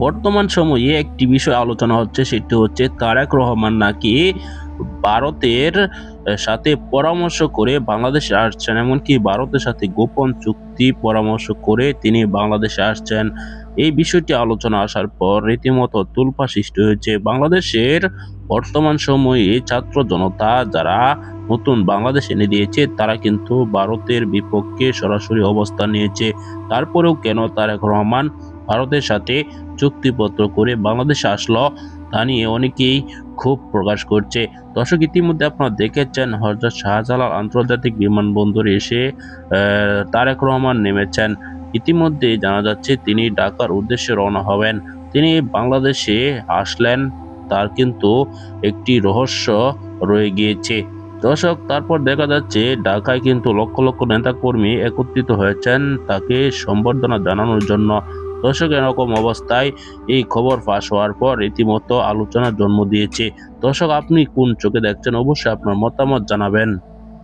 বর্তমান সময়ে একটি বিষয় আলোচনা হচ্ছে, সেটি হচ্ছে তারেক রহমান নাকি ভারতের সাথে পরামর্শ করে বাংলাদেশে আসছেন, এমনকি ভারতের সাথে গোপন চুক্তি পরামর্শ করে তিনি বাংলাদেশে আসছেন। এই বিষয়টি আলোচনা আসার পর রীতিমতো তোলপাড় সৃষ্টি হয়েছে। বাংলাদেশের বর্তমান সময়ে ছাত্র জনতা যারা নতুন বাংলাদেশ এনে দিয়েছে, তারা কিন্তু ভারতের বিপক্ষে সরাসরি অবস্থান নিয়েছে। তারপরেও কেন তারেক রহমান ভারতের সাথে চুক্তিপত্র করে বাংলাদেশে আসলো, তা নিয়ে অনেকেই ক্ষোভ প্রকাশ করছে। দর্শক, ইতিমধ্যে আপনারা দেখেছেন হযরত শাহজালাল আন্তর্জাতিক বিমানবন্দরে এসে তারেক রহমান নেমেছেন। ইতিমধ্যে জানা যাচ্ছে তিনি ঢাকার উদ্দেশ্যে রওনা হবেন। তিনি বাংলাদেশে আসলেন, তার কিন্তু একটি রহস্য রয়ে গিয়েছে। দর্শক, তারপর দেখা যাচ্ছে ঢাকায় কিন্তু লক্ষ লক্ষ নেতাকর্মী একত্রিত হয়েছেন তাকে সম্বর্ধনা জানানোর জন্য। দর্শক, এরকম অবস্থায় এই খবর ফাঁস হওয়ার পর রীতিমতো আলোচনার জন্ম দিয়েছে। দর্শক, আপনি কোন চোখে দেখছেন? অবশ্যই আপনার মতামত জানাবেন।